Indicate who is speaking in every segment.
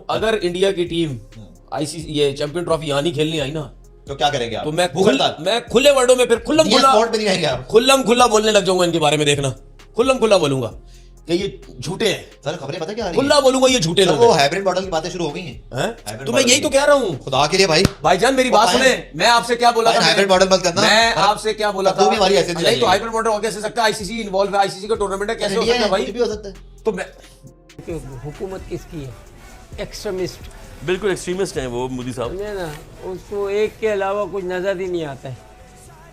Speaker 1: अगर इंडिया की team ICC ये चैंपियन ट्रॉफी यहाँ नहीं खेलने आई ना,
Speaker 2: तो क्या करेंगे आप?
Speaker 1: तो मैं खुले वर्डों में फिर
Speaker 2: स्पॉट पे नहीं आएंगे आप?
Speaker 1: खुल्लम खुल्ला बोलने लग जाऊंगा इनके बारे में। देखना, खुल्लम खुल्ला बोलूंगा कि ये झूठे हैं।
Speaker 2: सर खबरें पता क्या आ रही हैं?
Speaker 1: खुल्ला बोलूंगा ये झूठे लोग
Speaker 2: वो
Speaker 1: हैं।
Speaker 2: हाइब्रिड मॉडल की बातें शुरू हो गई हैं।
Speaker 1: तो मैं यही तो कह रहा हूँ
Speaker 2: खुदा के लिए भाई,
Speaker 1: भाईजान मेरी बात सुने। मैं आपसे क्या बोला था?
Speaker 2: हाइब्रिड मॉडल मत करना।
Speaker 1: मैं आपसे क्या बोला था?
Speaker 2: भी हमारी ऐसे
Speaker 1: नहीं तो हाइब्रिड मॉडल हो कैसे सकता है? आईसीसी इन्वॉल्व है, आईसीसी का टूर्नामेंट है, कैसे हो सकता है भाई?
Speaker 2: भी हो सकता है।
Speaker 1: तो मैं
Speaker 3: हुकूमत किसकी है? एक्सट्रीमिस्ट
Speaker 4: बिल्कुल एक्सट्रीमिस्ट हैं वो मोदी साहब।
Speaker 3: समझे ना, उसको एक के अलावा कुछ नजर ही नहीं आता है।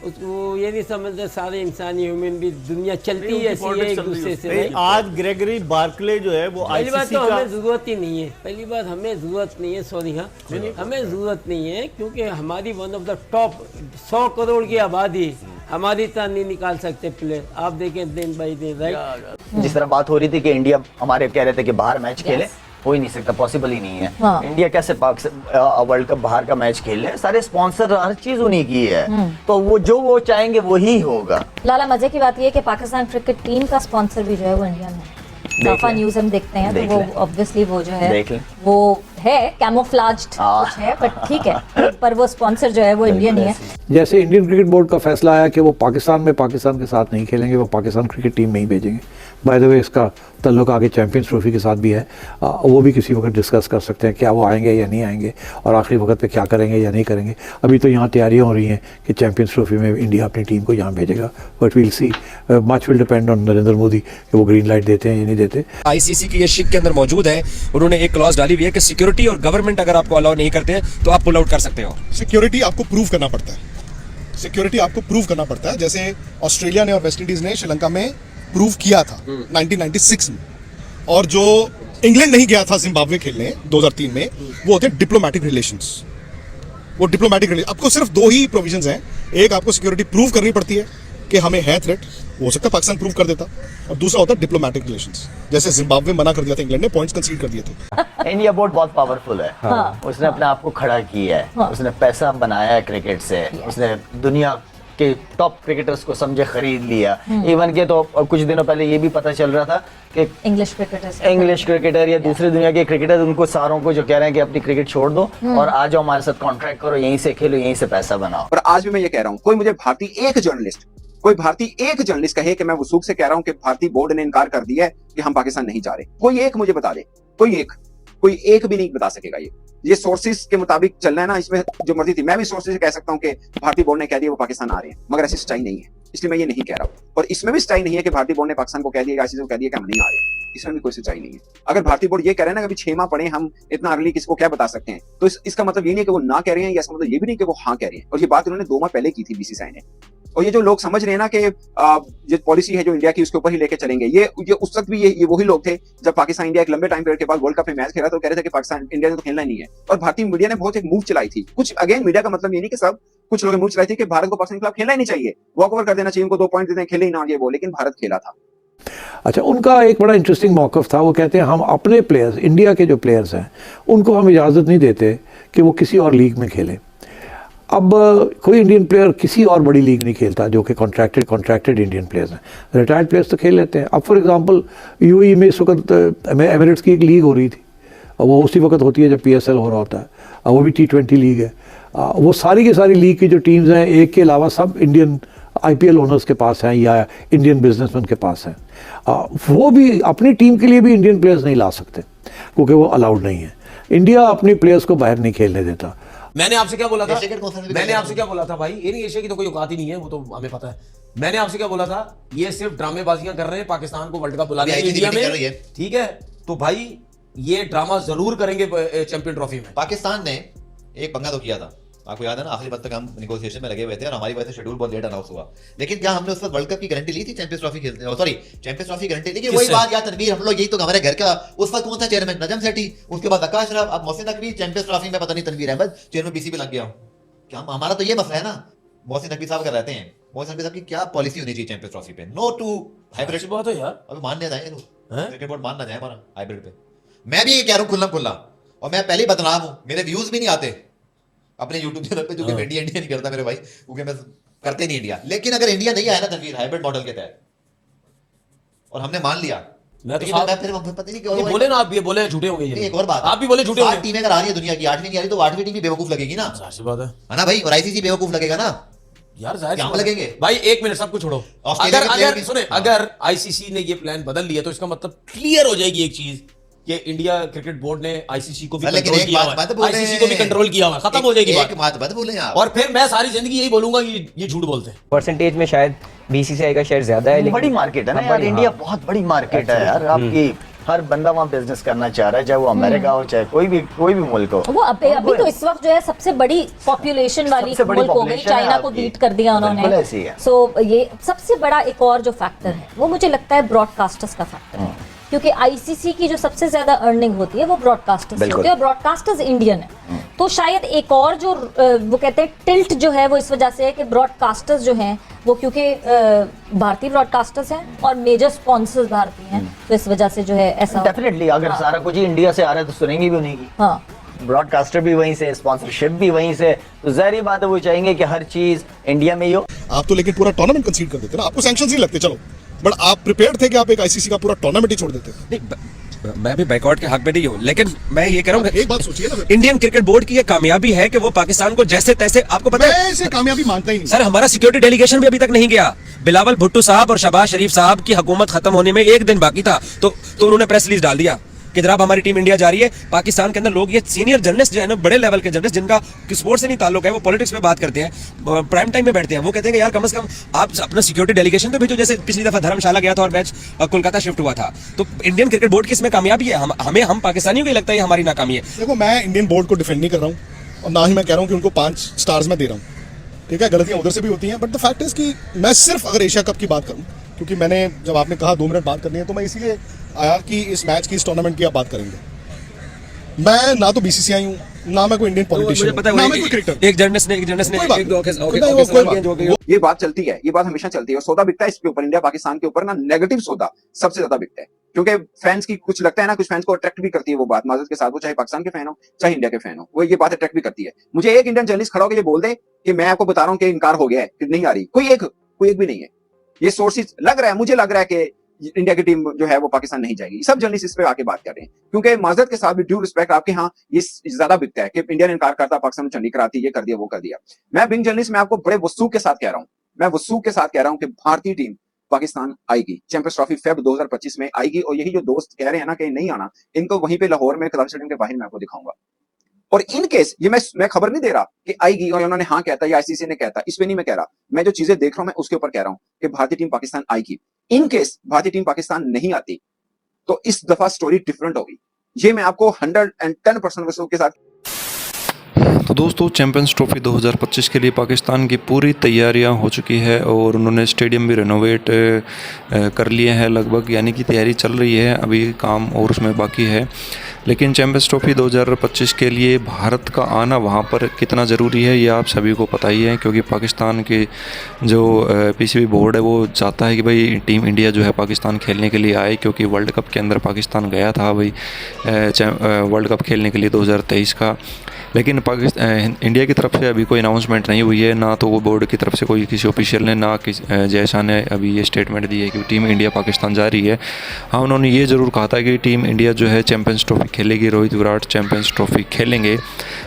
Speaker 3: उसको ये नहीं समझते सारे इंसानी ह्यूमन भी दुनिया चलती है ऐसी है एक दूसरे से। नहीं,
Speaker 5: आज ग्रेगरी बार्कले जो है वो
Speaker 3: पहली बात
Speaker 5: आईसीसी
Speaker 3: तो
Speaker 5: का
Speaker 3: हमें जरूरत ही नहीं है। पहली बात हमें जरूरत नहीं है, सॉरी हाँ, हमें जरूरत नहीं है क्योंकि हमारी one of the top 100 crore की आबादी हमारी तरह नहीं निकाल सकते प्लेयर। आप देखें दिन बाई दिन, राइट।
Speaker 6: जिस तरह बात हो रही थी कि इंडिया हमारे कह रहे थे कि बाहर मैच खेले, हो ही नहीं सकता, पॉसिबल ही नहीं है।
Speaker 7: हाँ।
Speaker 6: इंडिया कैसे वर्ल्ड कप बाहर का मैच खेल ले? सारे स्पॉन्सर हर चीज उन्हीं की है, तो वो चाहेंगे वही होगा।
Speaker 7: लाला मजे की बात यह है कि पाकिस्तान क्रिकेट टीम का स्पॉन्सर भी जो है वो इंडियन है। साफा न्यूज हम देखते हैं तो वो ऑब्वियसली वो जो है वो है कैमोफ्लेज्ड कुछ है, बट ठीक है, पर वो स्पॉन्सर जो है वो इंडियन ही है।
Speaker 8: जैसे इंडियन क्रिकेट बोर्ड का फैसला आया कि वो पाकिस्तान के साथ नहीं खेलेंगे, वो पाकिस्तान क्रिकेट टीम में ही भेजेंगे। बाय द वे इसका ताल्लुक आगे चैंपियंस ट्रॉफी के साथ भी है, वो भी किसी वक्त डिस्कस कर सकते हैं क्या वो आएंगे या नहीं आएंगे और आखिरी वक्त पे क्या करेंगे या नहीं करेंगे। अभी तो यहाँ तैयारियाँ हो रही हैं कि चैंपियंस ट्रॉफी में इंडिया अपनी टीम को यहाँ भेजेगा, but we'll see, much will depend on Narendra Modi कि वो ग्रीन लाइट देते हैं या नहीं देते।
Speaker 9: आईसीसी की ये शिक के अंदर मौजूद है, उन्होंने एक क्लॉज डाली हुई है कि सिक्योरिटी और गवर्नमेंट अगर आपको अलाउ नहीं करते हैं तो आप पुल आउट कर सकते हो।
Speaker 10: सिक्योरिटी आपको प्रूव करना पड़ता है, सिक्योरिटी आपको प्रूव करना पड़ता है। जैसे ऑस्ट्रेलिया ने और वेस्ट इंडीज ने श्रीलंका में प्रूव किया था 1996 में, और जो इंग्लैंड नहीं गया था जिम्बाब्वे खेलने 2003 में, वो होते डिप्लोमेटिक रिलेशंस। वो डिप्लोमेटिक आपको सिर्फ दो ही प्रोविजंस हैं, एक आपको सिक्योरिटी प्रूव करनी पड़ती है कि हमें है थ्रेट, हो सकता है पाकिस्तान प्रूव कर देता, और दूसरा होता है डिप्लोमेटिक रिलेशंस। जैसे जिम्बाब्वे मना कर दिया था इंग्लैंड ने, पॉइंट्स कंसीड कर दिए थे।
Speaker 6: इंडिया बोर्ड बहुत पावरफुल है।
Speaker 7: हाँ।
Speaker 6: उसने अपने आप को खड़ा किया है, उसने पैसा बनाया है क्रिकेट से, उसने दुनिया के टॉप क्रिकेटर्स को समझे खरीद लिया। इवन के तो कुछ दिनों पहले ये भी पता चल रहा था कि
Speaker 7: इंग्लिश
Speaker 6: क्रिकेटर या दूसरी दुनिया के क्रिकेटर उनको सारों को जो कह रहे हैं कि अपनी क्रिकेट छोड़ दो और आ जाओ हमारे साथ कॉन्ट्रैक्ट करो, यहीं से खेलो, यहीं से पैसा बनाओ।
Speaker 11: और आज भी मैं ये कह रहा हूँ, कोई भारतीय एक जर्नलिस्ट कहे कि मैं वसूख से कह रहा हूँ कि भारतीय बोर्ड ने इनकार कर दिया है कि हम पाकिस्तान नहीं जा रहे, कोई एक मुझे बता दे, कोई एक भी नहीं बता सकेगा। ये सोर्सेज के मुताबिक चलना है ना, इसमें जो मर्जी थी। मैं भी सोर्सेज से कह सकता हूँ कि भारतीय बोर्ड ने कह दिया वो पाकिस्तान आ रहे हैं, मगर ऐसी सच्चाई नहीं है, इसलिए मैं ये नहीं कह रहा हूँ। और इसमें भी सच्चाई नहीं है कि भारतीय बोर्ड ने पाकिस्तान को कह दिया, आईसीसी को कह दिया कि हम नहीं आ रहे, इसमें भी कोई सच्चाई नहीं है। अगर भारतीय बोर्ड ये कह रहे हैं ना कि 6 माह पड़े, हम इतना अर्ली किसको क्या बता सकते हैं, तो इसका मतलब ये नहीं कि वो ना कह रहे हैं, या इसका मतलब ये भी नहीं कि वो हाँ कह रहे हैं। और ये बात उन्होंने 2 माह पहले की थी बीसीसीआई ने। और ये जो लोग समझ रहे हैं ना कि ये पॉलिसी है जो इंडिया की उसके ऊपर ही लेके चलेंगे, ये उस वक्त भी ये वही लोग थे जब पाकिस्तान इंडिया एक लंबे टाइम पीरियड के बाद वर्ल्ड कप में मैच खेला तो कह रहे थे कि पाकिस्तान इंडिया ने तो खेलना नहीं है। और भारतीय मीडिया ने बहुत एक मूव चलाई थी, कुछ अगेन मीडिया का मतलब ये नहीं कि सब, कुछ लोगों ने मूव चलाई थी कि भारत को पाकिस्तान के खिलाफ खेलना ही नहीं चाहिए, वॉक ओवर कर देना चाहिए, उनको 2 पॉइंट देते हैं, खेले ही ना, ये वो, लेकिन भारत खेला था।
Speaker 8: अच्छा, उनका एक बड़ा इंटरेस्टिंग मौक़िफ़ था। वो कहते हैं हम अपने प्लेयर्स, इंडिया के जो प्लेयर्स हैं उनको हम इजाज़त नहीं देते कि वो किसी और लीग में खेलें। अब कोई इंडियन प्लेयर किसी और बड़ी लीग नहीं खेलता जो कि कॉन्ट्रैक्टेड इंडियन प्लेयर्स हैं। रिटायर्ड प्लेयर्स तो खेल लेते हैं। अब फॉर एग्जांपल यूएई में इस वक्त एमिरेट्स की एक लीग हो रही थी, वो उसी वक्त होती है जब पीएसएल हो रहा होता है, वो भी T20 लीग है। वो सारी की सारी लीग की जो टीम्स हैं, एक के अलावा सब इंडियन आईपीएल ओनर्स के पास हैं या इंडियन बिजनेसमैन के पास हैं। वो भी अपनी टीम के लिए भी इंडियन प्लेयर्स नहीं ला सकते क्योंकि वो अलाउड नहीं है। इंडिया अपनी प्लेयर्स को बाहर नहीं खेलने देता।
Speaker 1: मैंने आपसे क्या बोला था भाई, ये नहीं, एशिया की तो कोई औकात ही नहीं है, वो तो हमें पता है। मैंने आपसे क्या बोला था, ये सिर्फ ड्रामेबाजियां कर रहे हैं, पाकिस्तान को वर्ल्ड कप बुलाने इंडिया में, ठीक है? तो भाई ये ड्रामा जरूर करेंगे चैंपियन ट्रॉफी में।
Speaker 2: पाकिस्तान ने एक पंगा तो किया था, आपको याद है ना, आखिरी वक्त तक हम नेगोशिएशन में लगे हुए थे और हमारी वजह से शेड्यूल बहुत लेट अनाउंस हुआ। लेकिन क्या हमने उस वक्त वर्ल्ड कप की गारंटी ली थी? चैंपियंस ट्रॉफी खेलते, सॉरी चैंपियंस ट्रॉफी गारंटी। लेकिन वही बात यार तनवीर, हम लोग यही तो हमारे घर का उस वक्त कौन था चेयरमैन? नजम सेठी, उसके बाद आकाश राव, अब मोहसिन नकवी चैंपियंस ट्रॉफी में, पता नहीं तनवीर अहमद चेयरमैन बीसीबी लग गया। क्या हमारा तो ये मसला है ना, मोहसिन नकवी साहब कर रहते हैं, मोहसिन नकवी साहब की क्या पॉलिसी होनी चाहिए चैंपियंस ट्रॉफी पे? No to hybrid.
Speaker 1: बात है यार,
Speaker 2: अभी मान जाएंगे लोग, क्रिकेट बोर्ड मान ना जाए हमारा हाइब्रिड पे। मैं भी ये कह रहा हूँ खुल्ला, और मैं पहले ही बदनाम हूँ, मेरे व्यूज भी नहीं आते अपने YouTube चैनल पे, जो कि इंडिया नहीं करता मेरे भाई, क्योंकि मैं करते नहीं इंडिया। लेकिन अगर इंडिया नहीं आया ना तनवीर हाइब्रिड मॉडल के तहत, और हमने मान लिया
Speaker 1: मैं तो
Speaker 2: लेकिन
Speaker 1: साफ-
Speaker 2: मैं फिर पता नहीं
Speaker 1: ये बोले ना आप, ये बोले झूठे होंगे ये।
Speaker 2: एक और बात,
Speaker 1: आप भी बोले झूठे
Speaker 2: 7
Speaker 1: होंगे।
Speaker 2: टीमें अगर आ रही है दुनिया की, 8वीं नहीं आ रही तो 8वीं टीम भी बेवकूफ लगेगी ना,
Speaker 1: ऐसी बात
Speaker 2: है ना भाई? और आईसीसी बेवकूफ लगेगा ना
Speaker 1: यार, जाहिर
Speaker 2: क्या
Speaker 1: सी बात है।
Speaker 2: लगेंगे
Speaker 1: भाई एक मिनट, सब कुछ छोड़ो।
Speaker 2: ऑस्ट्रेलिया
Speaker 1: अगर
Speaker 2: के player
Speaker 1: अगर
Speaker 2: भी-
Speaker 1: सुने, अगर आईसीसी ने ये प्लान बदल लिया तो इसका मतलब क्लियर हो जाएगी एक चीज कि इंडिया क्रिकेट बोर्ड ने आईसीसी को भी
Speaker 2: लेकिन
Speaker 1: कंट्रोल
Speaker 2: एक
Speaker 1: किया
Speaker 2: बात
Speaker 1: हुआ
Speaker 2: बोल
Speaker 1: है,
Speaker 2: रहे
Speaker 1: आईसीसी को भी
Speaker 2: हैं।
Speaker 1: कंट्रोल किया हुआ है, खत्म हो जाएगी
Speaker 2: एक बात मत बोले आप।
Speaker 1: और फिर मैं सारी जिंदगी यही बोलूंगा कि ये झूठ बोलते हैं।
Speaker 12: परसेंटेज में शायद बीसीसीआई का शेयर ज्यादा है, लेकिन
Speaker 6: बड़ी मार्केट है ना यार, इंडिया बहुत बड़ी मार्केट है यार आपकी। हर बंदा वहाँ बिजनेस करना चाह रहा है, चाहे वो अमेरिका हो चाहे कोई भी मुल्क हो।
Speaker 7: वो अभी तो इस वक्त जो है सबसे बड़ी पॉपुलेशन वाली
Speaker 6: सबसे बड़ी
Speaker 7: मुल्क हो गई,
Speaker 6: population है
Speaker 7: चाइना को
Speaker 6: आपकी।
Speaker 7: बीट कर दिया
Speaker 6: बिल्कुल
Speaker 7: उन्होंने।
Speaker 6: ऐसी है।
Speaker 7: सो ये सबसे बड़ा एक और जो फैक्टर है वो मुझे लगता है ब्रॉडकास्टर्स का फैक्टर है, क्योंकि आईसीसी की जो सबसे ज्यादा अर्निंग होती है वो ब्रॉडकास्टर्स से होती है, और ब्रॉडकास्टर्स इंडियन है। तो शायद एक और जो वो कहते हैं टिल्ट जो है वो इस वजह से है कि ब्रॉडकास्टर्स जो हैं वो क्योंकि भारतीय ब्रॉडकास्टर्स हैं और मेजर स्पॉन्सर्स भारतीय हैं, तो इस वजह से जो है ऐसा
Speaker 6: डेफिनेटली अगर सारा कुछ ही इंडिया से आ रहा है तो सुनेंगे भी उन्हीं की।
Speaker 7: हाँ,
Speaker 6: ब्रॉडकास्टर भी वहीं से, स्पॉन्सरशिप भी वहीं से, तो जाहिर बात है वो चाहेंगे कि हर चीज इंडिया में ही हो।
Speaker 10: आप तो लेकिन पूरा टूर्नामेंट कंसीड कर देते ना, आपको सैंक्शंस नहीं लगते, चलो, बट आप प्रिपेयर्ड थे कि आप एक आईसीसी का पूरा टूर्नामेंट ही छोड़ देते।
Speaker 9: नहीं, मैं भी बैकआउट के हक में नहीं हूँ, लेकिन मैं ये कह रहा हूँ
Speaker 10: एक बात सोचिए ना,
Speaker 9: इंडियन क्रिकेट बोर्ड की ये कामयाबी है कि वो पाकिस्तान को जैसे तैसे, आपको पता है
Speaker 10: मैं इसे कामयाबी मानता ही नहीं।
Speaker 9: सर, हमारा सिक्योरिटी डेलीगेशन भी अभी तक नहीं गया। बिलावल भुट्टो साहब और शहबाज शरीफ साहब की हुकूमत खत्म होने में एक दिन बाकी था तो उन्होंने प्रेस रिलीज डाल दिया कि जनाब हमारी टीम इंडिया जा रही है। पाकिस्तान के अंदर लोग, ये सीनियर जर्नलिस्ट जो है ना, बड़े लेवल के जर्नलिस्ट जिनका स्पोर्ट्स से नहीं ताल्लुक है, वो पॉलिटिक्स में बात करते हैं, प्राइम टाइम में बैठते हैं, वो कहते हैं कि यार कम से कम आप अपना सिक्योरिटी डेलीगेशन तो भेजो। जैसे पिछली दफा धर्मशाला गया था और मैच कोलकाता शिफ्ट हुआ था, तो इंडियन क्रिकेट बोर्ड की इसमें कामयाबी है। हम पाकिस्तानियों को लगता है हमारी नाकामी है।
Speaker 10: देखो, मैं इंडियन बोर्ड को डिफेंड नहीं कर रहा हूँ और ना ही मैं कह रहा हूँ कि उनको 5 स्टार्स में दे रहा हूँ, ठीक है, गलतियां उधर से भी होती हैं, बट द फैक्ट इज कि मैं सिर्फ अगर एशिया कप की बात करूँ, क्योंकि मैंने जब आपने कहा 2 मिनट बात करनी है तो मैं इसीलिए आया कि इस मैच की, इस टूर्नामेंट की आप बात करेंगे। मैं ना तो बीसीसीआई हूँ, ना मैं कोई इंडियन पॉलिटिशियन हूँ, ना मैं कोई क्रिकेटर।
Speaker 9: एक जर्नलिस्ट ने
Speaker 11: ये बात चलती है, ये बात हमेशा चलती है, और सौदा बिकता है इसके ऊपर, इंडिया पाकिस्तान के ऊपर ना नेगेटिव सौदा सबसे ज्यादा बिकता है, क्योंकि फैंस की कुछ लगता है ना, कुछ फैंस को अट्रैक्ट भी करती है वो बात, माजरत के साथ, वो चाहे पाकिस्तान के फैन हो चाहे इंडिया के फैन हो, वो ये बात अट्रैक्ट भी करती है। मुझे एक इंडियन जर्नलिस्ट खड़ा होकर ये बोल दे कि मैं आपको बता रहा हूँ कि इनकार हो गया है, कि नहीं आ रही, कोई एक भी नहीं है। ये सोर्सेज लग रहा है, मुझे लग रहा है कि इंडिया की टीम जो है वो पाकिस्तान नहीं जाएगी। सब जर्नलिस्ट इस पे आके बात कर रहे हैं, क्योंकि माजरत के साथ भी ड्यू रिस्पेक्ट आपके यहाँ ये ज्यादा बिकता है कि इंडिया ने इनकार करता, पाकिस्तान ने चंडी कराती, ये कर दिया वो कर दिया। मैं बिंग जर्नलिस्ट, मैं आपको बड़े वसूख के साथ कह रहा हूँ, मैं वसूख के साथ कह रहा हूँ कि भारतीय टीम पाकिस्तान आएगी, चैंपियंस ट्रॉफी फेब 2025 में आएगी। और यही जो दोस्त कह रहे हैं ना कि नहीं आना, इनको वहीं पे लाहौर में कदार स्टेडियम के बाहर मैं आपको दिखाऊंगा। और इन केस ये मैं खबर नहीं दे रहा कि आएगी और उन्होंने हाँ कहता या आईसीसी ने कहता, इस पे नहीं मैं कह रहा, मैं जो चीजें देख रहा हूं मैं उसके ऊपर कह रहा हूं कि भारतीय टीम पाकिस्तान आएगी। इन केस भारतीय टीम पाकिस्तान नहीं आती तो इस दफा स्टोरी डिफरेंट होगी, ये मैं आपको 110% वसूख के साथ।
Speaker 13: तो दोस्तों, चैंपियंस ट्रॉफी 2025 के लिए पाकिस्तान की पूरी तैयारियां हो चुकी है और उन्होंने स्टेडियम भी रेनोवेट कर लिए हैं लगभग, यानी कि तैयारी चल रही है, अभी काम और उसमें बाकी है। लेकिन चैंपियंस ट्रॉफी 2025 के लिए भारत का आना वहां पर कितना ज़रूरी है ये आप सभी को पता ही है, क्योंकि पाकिस्तान के जो पीसीबी बोर्ड है वो चाहता है कि भाई टीम इंडिया जो है पाकिस्तान खेलने के लिए आए, क्योंकि वर्ल्ड कप के अंदर पाकिस्तान गया था भाई वर्ल्ड कप खेलने के लिए 2023 का। लेकिन इंडिया की तरफ से अभी कोई अनाउंसमेंट नहीं हुई है, ना तो वो बोर्ड की तरफ से कोई किसी ऑफिशियल ने, ना जय शाह ने अभी ये स्टेटमेंट दी है कि टीम इंडिया पाकिस्तान जा रही है। हाँ, उन्होंने ये ज़रूर कहा था कि टीम इंडिया जो है चैंपियंस ट्रॉफी खेलेगी, रोहित विराट चैंपियंस ट्रॉफी खेलेंगे,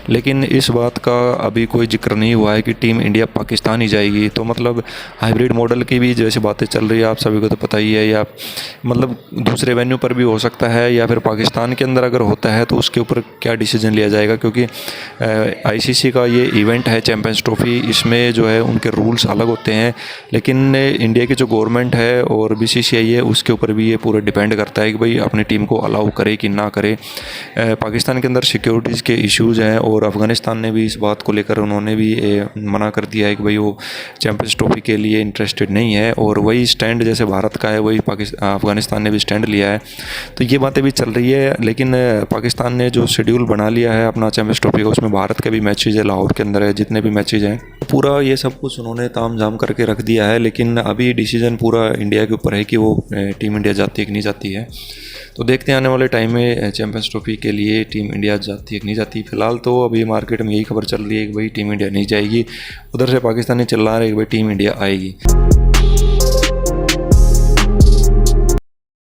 Speaker 13: लेकिन इस बात का अभी कोई जिक्र नहीं हुआ है कि टीम इंडिया पाकिस्तान ही जाएगी। तो मतलब हाइब्रिड मॉडल की भी जैसे बातें चल रही है, आप सभी को तो पता ही है, या मतलब दूसरे वेन्यू पर भी हो सकता है, या फिर पाकिस्तान के अंदर अगर होता है तो उसके ऊपर क्या डिसीजन लिया जाएगा, क्योंकि आईसीसी का ये इवेंट है चैंपियंस ट्रॉफी, इसमें जो है उनके रूल्स अलग होते हैं, लेकिन इंडिया की जो गवर्नमेंट है और बीसीसीआई है उसके ऊपर भी ये पूरा डिपेंड करता है कि भाई अपनी टीम को अलाउ करे कि ना करे। पाकिस्तान के अंदर सिक्योरिटीज़ के इश्यूज़ हैं और अफ़गानिस्तान ने भी इस बात को लेकर उन्होंने भी मना कर दिया है कि भाई वो चैंपियंस ट्रॉफी के लिए इंटरेस्टेड नहीं है, और वही स्टैंड जैसे भारत का है वही अफ़गानिस्तान ने भी स्टैंड लिया है। तो ये बातें भी चल रही है, लेकिन पाकिस्तान ने जो शेड्यूल बना लिया है अपना चैंपियंस ट्रॉफी का, उसमें भारत के भी मैचेज है, लाहौर के अंदर है, जितने भी मैचेज हैं पूरा ये सब कुछ उन्होंने ताम झाम करके रख दिया है। लेकिन अभी डिसीजन पूरा इंडिया के ऊपर है कि वो टीम इंडिया जाती है कि नहीं जाती है। तो देखते हैं आने वाले टाइम में चैंपियंस ट्रॉफी के लिए टीम इंडिया जाती है कि नहीं जाती। फिलहाल तो अभी मार्केट में यही खबर चल रही है कि भाई टीम इंडिया नहीं जाएगी, उधर से पाकिस्तानी चिल्ला रहे हैं कि भाई टीम इंडिया आएगी।